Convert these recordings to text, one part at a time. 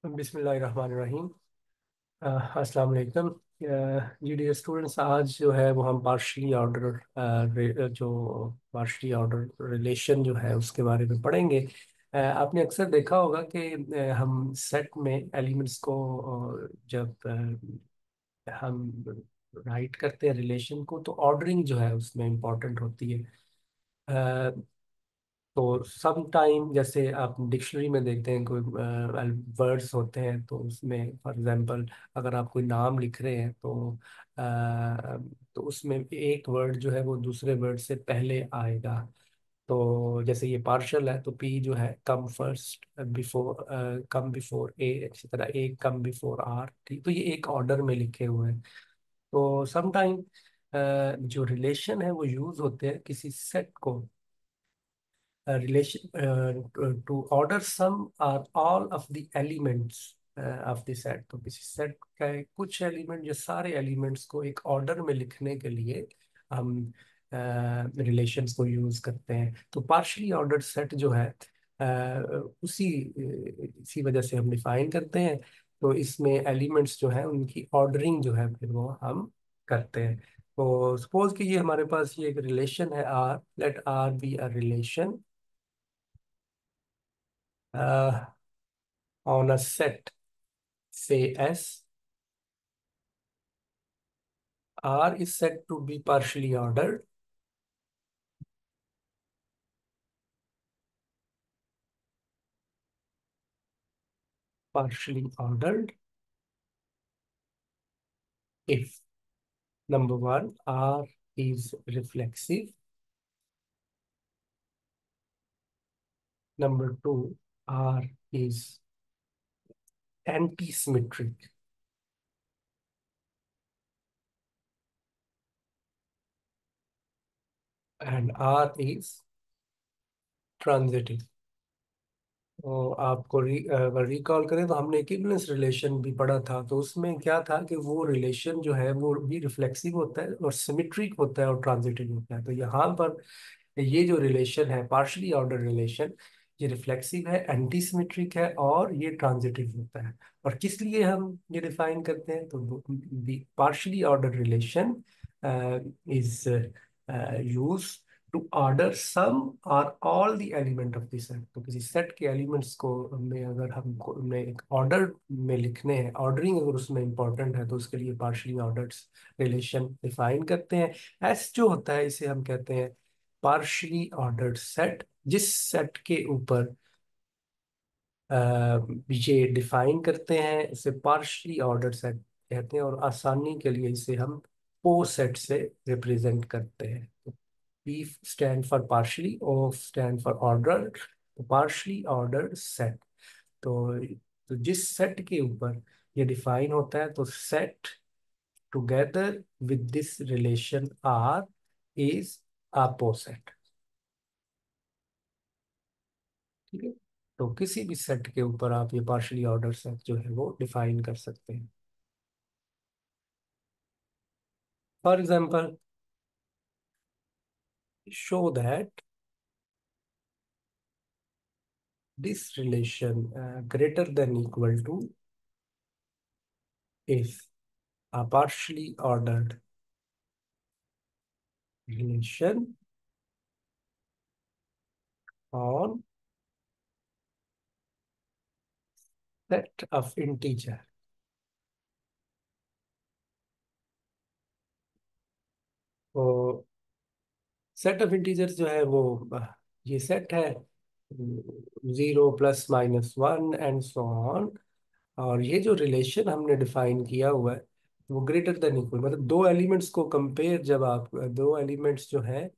बिस्मिल्लाहिर्रहमानिर्रहीम। अस्सलाम वालेकुम। जी डियर स्टूडेंट्स, आज जो है वो हम पार्शली ऑर्डर जो पार्शली ऑर्डर रिलेशन जो है उसके बारे में पढ़ेंगे। आपने अक्सर देखा होगा कि हम सेट में एलिमेंट्स को जब हम राइट करते हैं रिलेशन को, तो ऑर्डरिंग जो है उसमें इम्पोर्टेंट होती है। तो सम टाइम जैसे आप डिक्शनरी में देखते हैं कोई वर्ड्स होते हैं, तो उसमें फॉर एग्जांपल अगर आप कोई नाम लिख रहे हैं तो उसमें एक वर्ड जो है वो दूसरे वर्ड से पहले आएगा। तो जैसे ये पार्शल है तो पी जो है come first before, come before A, इसी तरह ए कम बिफोर आर। ठीक, तो ये एक ऑर्डर में लिखे हुए हैं। तो सम टाइम जो रिलेशन है वो यूज होते हैं किसी सेट को relation to order some or all of the elements of the set। तो किसी सेट का कुछ एलिमेंट, जो सारे एलिमेंट्स को एक ऑर्डर में लिखने के लिए हम रिलेशंस को यूज करते हैं। तो पार्शली ऑर्डर्ड सेट जो है इसी वजह से हम डिफाइन करते हैं। तो इसमें एलिमेंट्स जो है उनकी ऑर्डरिंग जो है फिर वो हम करते हैं। तो सपोज कि ये हमारे पास ये एक रिलेशन है R, let R be a relation on a set, say S. R is said to be partially ordered partially ordered if number one, R is reflexive; number two, R is anti-symmetric; and R is transitive। तो आपको अगर recall करें तो हमने equivalence relation भी पढ़ा था। तो उसमें क्या था कि वो रिलेशन जो है वो भी रिफ्लेक्सिव होता है और सिमेट्रिक होता है और ट्रांजिटिव होता है। तो यहाँ पर ये जो रिलेशन है पार्शली ऑर्डर रिलेशन, ये रिफ्लेक्सिव है, एंटी सिमेट्रिक है और ये ट्रांजिटिव होता है। और किस लिए हम ये डिफाइन करते हैं? तो partially order relation is use to order some और all the element of the set. तो किसी सेट के एलिमेंट्स को में अगर हमको उन्हें एक ऑर्डर में लिखने हैं, ऑर्डरिंग अगर उसमें इंपॉर्टेंट है, तो उसके लिए पार्शली ऑर्डर्ड रिलेशन डिफाइन करते हैं। एस जो होता है इसे हम कहते हैं पार्शली ऑर्डर्ड सेट। जिस सेट के ऊपर ये डिफाइन करते हैं इसे पार्शली ऑर्डर्ड सेट कहते हैं, और आसानी के लिए इसे हम ओ सेट से रिप्रेजेंट करते हैं। तो P stand for partially, O stand for order. तो पार्शली ऑर्डर्ड सेट, तो जिस सेट के ऊपर ये डिफाइन होता है, तो set together with this relation R is a set. ठीक है, तो किसी भी सेट के ऊपर आप ये पार्शली ऑर्डर सेट जो है वो डिफाइन कर सकते हैं। For example, show that this relation greater than equal to if a partially ordered relation on set of integer। तो सेट ऑफ इंटीजर्स जो है वो ये सेट है 0 + -1 एंड सो ऑन। और ये जो रिलेशन हमने डिफाइन किया हुआ है वो ग्रेटर देन इक्वल, मतलब दो एलिमेंट्स को कंपेयर, जब आप दो एलिमेंट्स जो है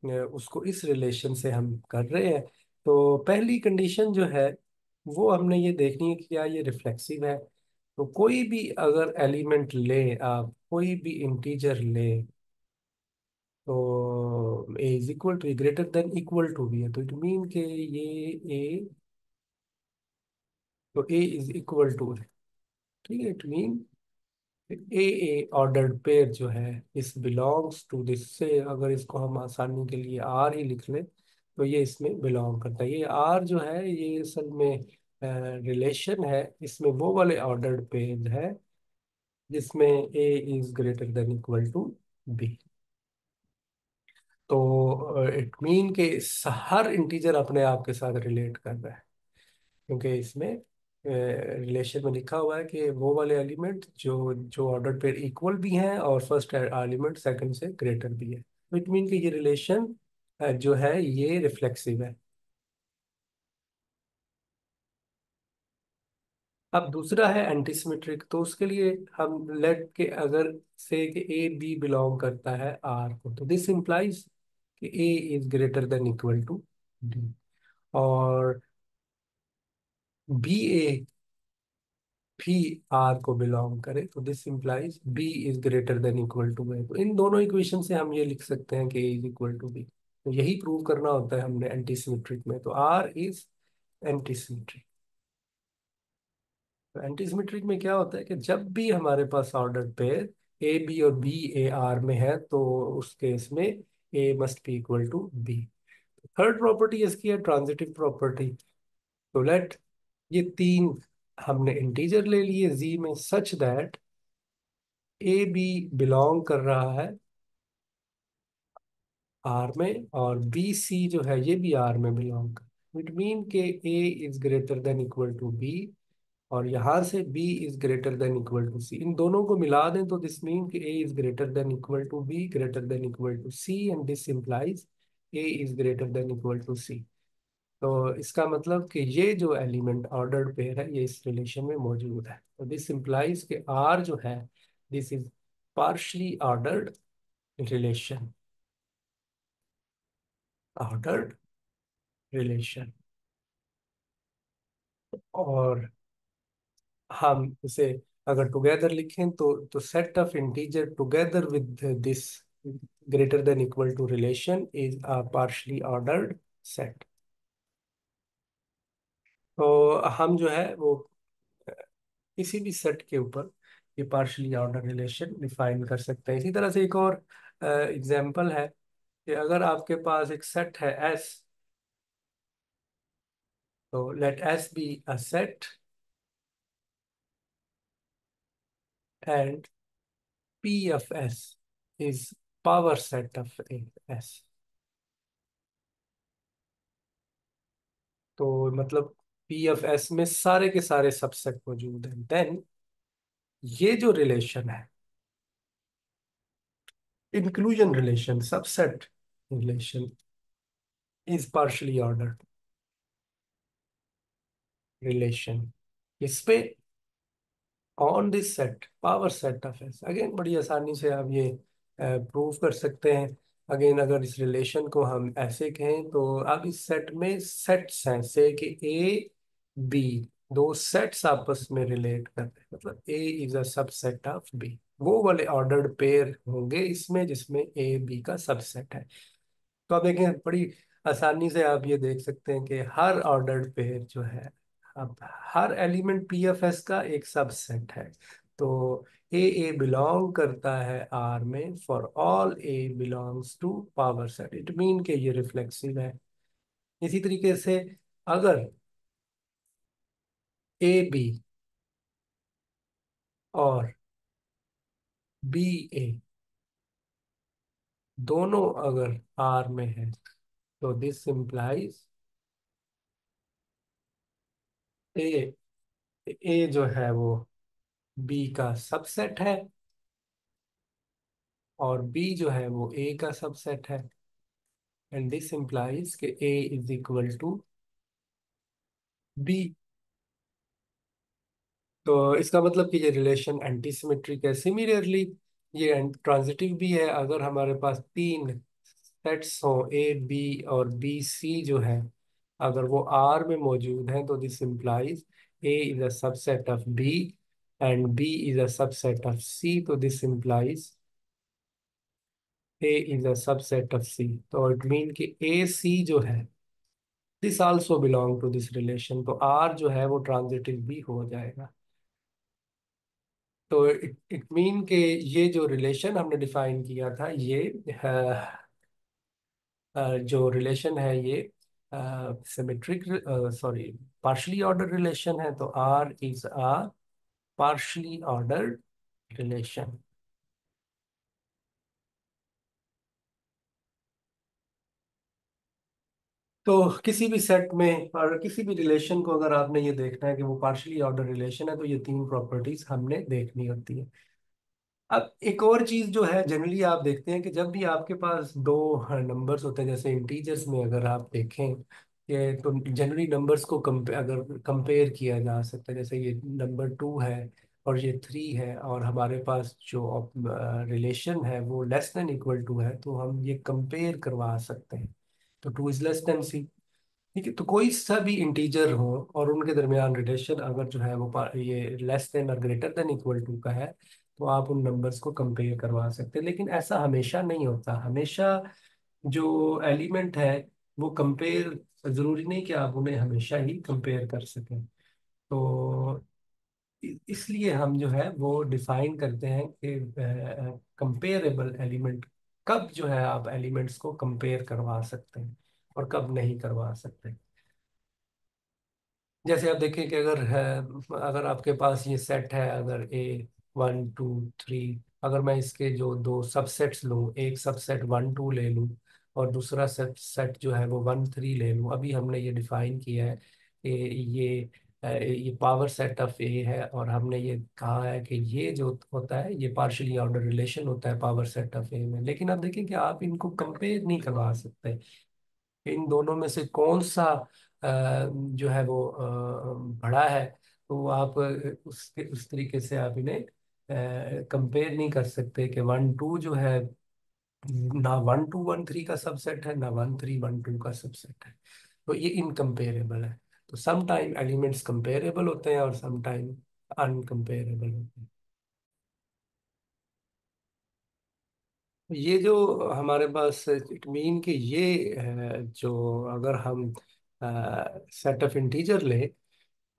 उसको इस रिलेशन से हम कर रहे हैं, तो पहली कंडीशन जो है वो हमने ये देखनी है कि क्या ये रिफ्लेक्सिव है। तो कोई भी अगर एलिमेंट ले, आप कोई भी इंटीजर ले, तो A is equal to, greater than equal to भी है, तो इट मीन के ये ए, तो ए इज इक्वल टू है। ठीक है, it mean A ordered pair जो है इस बिलोंग्स टू दिस से, अगर इसको हम आसानी के लिए आर ही लिख लें तो ये इसमें बिलोंग करता है। ये आर जो है ये असल में रिलेशन है, इसमें वो वाले ऑर्डर्ड पेयर है जिसमें A is greater than equal to B. तो इट मीन के हर इंटीजर अपने आप के साथ रिलेट कर रहा है, क्योंकि इसमें रिलेशन में लिखा हुआ है कि वो वाले एलिमेंट जो जो ऑर्डर पेयर इक्वल भी हैं और फर्स्ट एलिमेंट सेकंड से ग्रेटर भी है। तो इट मीन कि ये रिलेशन जो है ये रिफ्लेक्सिव है। अब दूसरा है एंटीसिमेट्रिक। तो उसके लिए हम लेट के अगर से कि ए बी बिलोंग करता है आर को, तो दिस इंप्लाइज कि A is greater than equal to D, और बी ए भी आर को बिलोंग करे, तो this implies B is greater than equal to A. तो इन दोनों इक्वेशन से हम ये लिख सकते हैं कि A is equal to B. तो यही प्रूव करना होता है हमने एंटीसिमेट्रिक में। तो आर इज एंटीसिमेट्रिक। तो एंटीसिमेट्रिक में क्या होता है कि जब भी हमारे पास ऑर्डर पेयर ए बी और बी ए आर में है, तो उस केस में A must be equal to B. Third property इसकी है ट्रांजिटिव प्रॉपर्टी। तो लेट ये तीन हमने इंटीजर ले लिए जी में, such that A B belong कर रहा है आर में, और बी सी जो है ये भी आर में बिलोंग कर। इट मीन के A is greater than equal to B, और यहाँ से b is greater than equal to C. इन दोनों को मिला दें तो दिस मीन कि a is greater than equal to b greater than equal to c, and this implies a is greater than equal to c। तो इसका मतलब कि ये जो एलिमेंट ऑर्डर्ड पेयर है ये इस रिलेशन में मौजूद है। तो दिस इंप्लाइज कि r जो है this is partially ordered relation, ordered relation. और हम इसे अगर टुगेदर लिखें तो set of integer together with this greater than equal to relation is a partially ordered set. तो हम जो है वो किसी भी सेट के ऊपर ये पार्शली ऑर्डर रिलेशन डिफाइन कर सकते हैं। इसी तरह से एक और एग्जांपल है कि अगर आपके पास एक सेट है एस, तो let S be a set and P of S is power set of S. तो मतलब पी ऑफ एस में सारे के सारे सबसेट मौजूद हैं, देन ये जो रिलेशन है inclusion relation, subset relation is partially ordered relation. इस पे on this set power set of S, again बड़ी आसानी से आप ये प्रूव कर सकते हैं। अगेन अगर इस रिलेशन को हम ऐसे कहें तो अब इस सेट में सेट्स हैं, से कि ए बी, दो सेट्स आपस में रिलेट करते हैं, मतलब A is a subset of B. वो वाले ऑर्डर्ड पेयर होंगे इसमें जिसमें ए बी का सबसेट है। तो आप देखें बड़ी आसानी से आप ये देख सकते हैं कि हर ऑर्डर्ड पेयर जो है, अब हर एलिमेंट पी एफ एस का एक सबसेट है। तो ए बिलोंग करता है आर में for all a belongs to power set. It mean के ये रिफ्लेक्सिव है। इसी तरीके से अगर ए बी और बी ए दोनों अगर आर में है, तो दिस इम्प्लाइज ए ए जो है वो बी का सबसेट है, और बी जो है वो ए का सबसेट है, एंड दिस इंप्लाइज कि A is equal to B. तो इसका मतलब कि ये रिलेशन एंटीसिमेट्रिक है। सिमिलरली ये ट्रांजिटिव भी है। अगर हमारे पास तीन सेट्स हों ए बी और बी सी जो है, अगर वो आर में मौजूद हैं, तो this implies A is a subset of B and B is a subset of C. तो this implies A is a subset of C. तो इट मीन कि ए सी जो है this also belong to this relation. तो R जो है वो transitive भी हो जाएगा। तो इट मीन के ये जो रिलेशन हमने डिफाइन किया था, ये जो रिलेशन है ये symmetric, sorry, partially order relation है, तो R is a partially order relation. तो किसी भी सेट में और किसी भी रिलेशन को अगर आपने ये देखना है कि वो पार्शली ऑर्डर रिलेशन है, तो ये तीन प्रॉपर्टीज हमने देखनी होती है। अब एक और चीज जो है, जनरली आप देखते हैं कि जब भी आपके पास दो नंबर्स होते हैं, जैसे इंटीजर्स में अगर आप देखें कि तो जनरली नंबर्स को अगर कंपेयर किया जा सकता है, जैसे ये नंबर 2 है और ये 3 है, और हमारे पास जो रिलेशन है वो लेस देन इक्वल टू है, तो हम ये कंपेयर करवा सकते हैं। तो 2 इज लेस देन सी। ठीक है, तो कोई सा भी इंटीजर हो और उनके दरमियान रिलेशन अगर जो है वो ये लेस देन और ग्रेटर देन इक्वल टू का है, तो आप उन नंबर्स को कंपेयर करवा सकते हैं। लेकिन ऐसा हमेशा नहीं होता। हमेशा जो एलिमेंट है वो कंपेयर, जरूरी नहीं कि आप उन्हें हमेशा ही कंपेयर कर सकें। तो इसलिए हम जो है वो डिफाइन करते हैं कि कंपेरेबल एलिमेंट, कब जो है आप एलिमेंट्स को कंपेयर करवा सकते हैं और कब नहीं करवा सकते। जैसे आप देखें कि अगर है, अगर आपके पास ये सेट है, अगर ए 1 2 3, अगर मैं इसके जो दो सबसेट्स लूँ, एक सबसेट 1 2 ले लूँ और दूसरा सेट सेट जो है वो 1 3 ले लूँ। अभी हमने ये डिफाइन किया है कि ये पावर सेट ऑफ ए है, और हमने ये कहा है कि ये जो होता है ये पार्शियली ऑर्डर रिलेशन होता है पावर सेट ऑफ ए में। लेकिन आप देखें कि आप इनको कंपेयर नहीं करवा सकते। इन दोनों में से कौन सा जो है वो बड़ा है, तो आप उस तरीके से आप इन्हें कंपेयर नहीं कर सकते कि 1 2 जो है ना 1 2 1 3 का सबसेट है, ना 1 3 1 2 का सबसेट है। तो ये इनकम्पेरेबल है। तो सम टाइम एलिमेंट्स कंपेरेबल होते हैं और सम टाइम अनकम्पेरेबल होते हैं। ये जो हमारे पास इट मीन कि ये जो अगर हम सेट ऑफ इंटीजर लें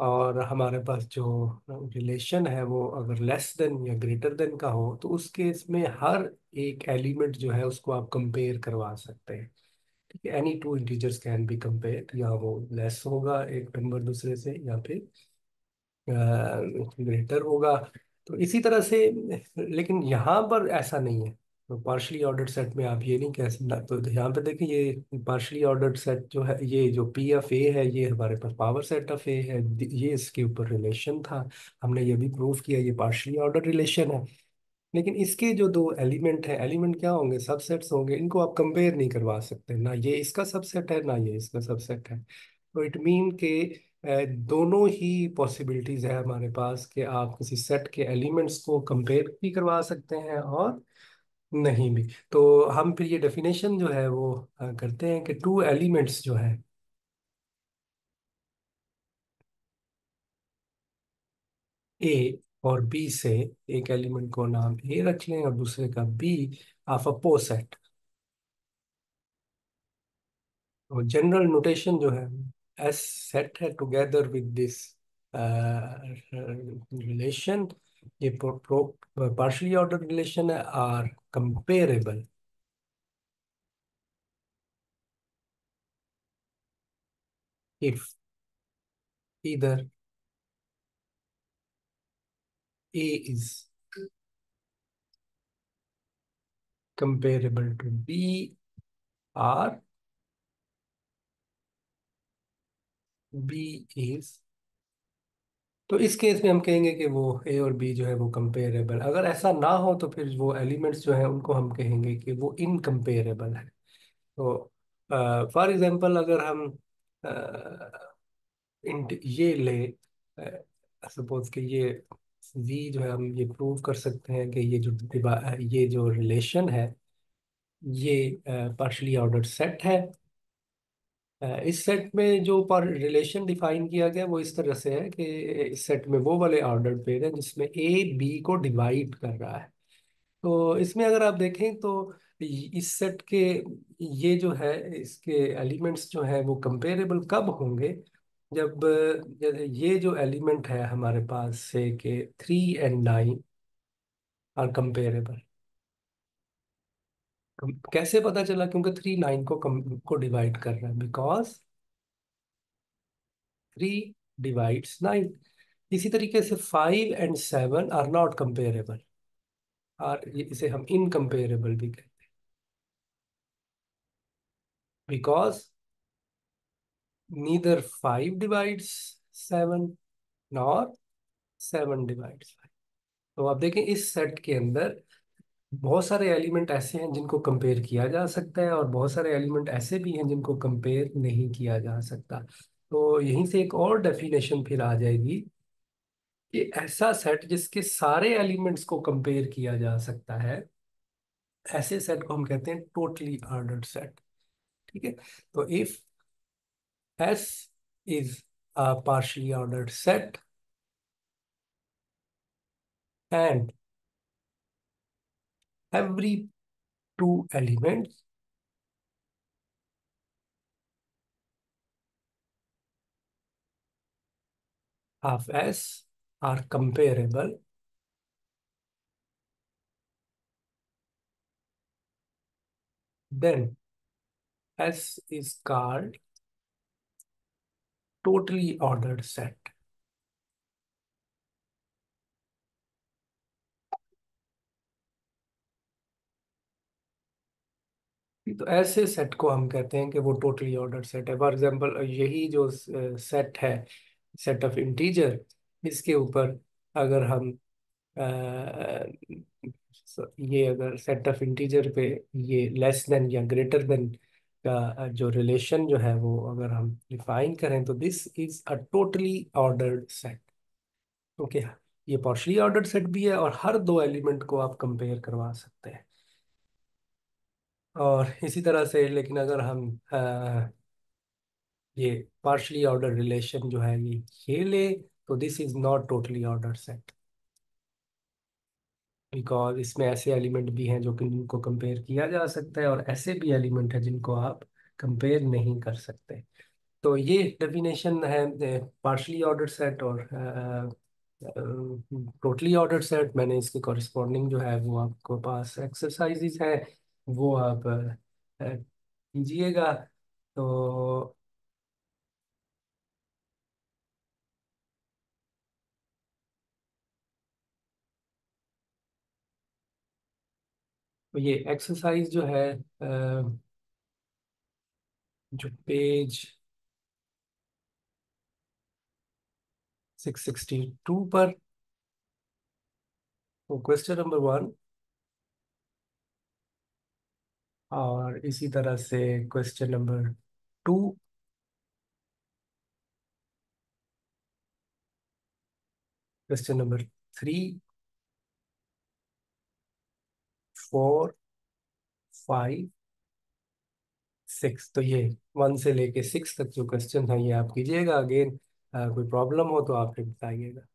और हमारे पास जो रिलेशन है वो अगर लेस देन या ग्रेटर देन का हो, तो उस केस में हर एक एलिमेंट जो है उसको आप कंपेयर करवा सकते हैं। ठीक है, any two integers can be compare, या वो लेस होगा एक नंबर दूसरे से, या फिर ग्रेटर होगा। तो इसी तरह से, लेकिन यहाँ पर ऐसा नहीं है। तो पार्शली ऑर्डर्ड सेट में आप ये नहीं कह सकते। तो यहाँ पे देखिए, ये पार्शली ऑर्डर्ड सेट जो है, ये जो पी ऑफ ए है, ये हमारे पास पावर सेट ऑफ ए है। ये इसके ऊपर रिलेशन था, हमने ये भी प्रूव किया, ये पार्शली ऑर्डर्ड रिलेशन है। लेकिन इसके जो दो एलिमेंट है, एलिमेंट क्या होंगे, सबसेट्स होंगे, इनको आप कंपेयर नहीं करवा सकते। ना ये इसका सबसेट है, ना ये इसका सबसेट है। तो इट मीन के दोनों ही पॉसिबिलिटीज है हमारे पास कि आप किसी सेट के एलिमेंट्स को कंपेयर भी करवा सकते हैं और नहीं भी। तो हम फिर ये डेफिनेशन जो है वो करते हैं कि टू एलिमेंट्स जो है ए और बी से, एक एलिमेंट को नाम ए रख लें और दूसरे का बी, ऑफ अ पोसेट। तो जनरल नोटेशन जो है, एस सेट है टुगेदर विद दिस रिलेशन, ये पार्शली ऑर्डर रिलेशन है, R comparable if either A is comparable to B or B is। तो इस केस में हम कहेंगे कि वो ए और बी जो है वो कंपेरेबल। अगर ऐसा ना हो तो फिर वो एलिमेंट्स जो है उनको हम कहेंगे कि वो इनकम्पेरेबल है। तो फॉर एग्जांपल अगर हम ये ले, सपोज कि ये v जो है, हम ये प्रूव कर सकते हैं कि ये जो रिलेशन है ये पार्शली ऑर्डर्ड सेट है। इस सेट में जो पर रिलेशन डिफाइन किया गया वो इस तरह से है कि इस सेट में वो वाले ऑर्डर्ड पेयर है जिसमें ए बी को डिवाइड कर रहा है। तो इसमें अगर आप देखें तो इस सेट के ये जो है, इसके एलिमेंट्स जो है वो कंपेरेबल कब होंगे, जब जैसे ये जो एलिमेंट है हमारे पास से कि 3 and 9 आर कंपेरेबल। कैसे पता चला? क्योंकि 3 9 को डिवाइड कर रहा है, बिकॉज 3 डिवाइड्स 9। इसी तरीके से 5 and 7 आर नॉट कंपेरेबल, और इसे हम इनकम्पेरेबल भी कहते हैं, because neither 5 divides 7 nor 7 divides 5। तो आप देखें इस सेट के अंदर बहुत सारे एलिमेंट ऐसे हैं जिनको कंपेयर किया जा सकता है, और बहुत सारे एलिमेंट ऐसे भी हैं जिनको कंपेयर नहीं किया जा सकता। तो यहीं से एक और डेफिनेशन फिर आ जाएगी कि ऐसा सेट जिसके सारे एलिमेंट्स को कंपेयर किया जा सकता है, ऐसे सेट को हम कहते हैं टोटली ऑर्डर्ड सेट। ठीक है। तो if S is a partially ordered set and every two elements of S are comparable, then S is called totally ordered set। तो ऐसे सेट को हम कहते हैं कि वो टोटली ऑर्डर्ड सेट है। फॉर एग्जांपल यही जो सेट है, सेट ऑफ इंटीजर, इसके ऊपर अगर हम ये अगर सेट ऑफ इंटीजर पे ये लेस देन या ग्रेटर देन का जो रिलेशन जो है वो अगर हम डिफाइन करें, तो this is a totally ordered set. Okay. ये पार्शली ऑर्डर्ड सेट भी है, और हर दो एलिमेंट को आप कंपेयर करवा सकते हैं। और इसी तरह से लेकिन अगर हम ये पार्शली ऑर्डर रिलेशन जो है ये ले, तो this is not totally order set, because इसमें ऐसे एलिमेंट भी हैं जो कि जिनको कंपेयर किया जा सकता है, और ऐसे भी एलिमेंट हैं जिनको आप कंपेयर नहीं कर सकते। तो ये डेफिनेशन है पार्शली ऑर्डर सेट और टोटली ऑर्डर सेट। मैंने इसके कॉरिस्पॉन्डिंग जो है वो आपको पास एक्सरसाइजेज है, वो आप कीजिएगा। तो ये एक्सरसाइज जो है जो पेज 662 पर, वो क्वेश्चन नंबर 1, और इसी तरह से क्वेश्चन नंबर 2, क्वेश्चन नंबर 3, 4, 5, 6। तो ये 1 से लेके 6 तक जो क्वेश्चन है ये आप कीजिएगा। अगेन कोई प्रॉब्लम हो तो आप फिर बताइएगा।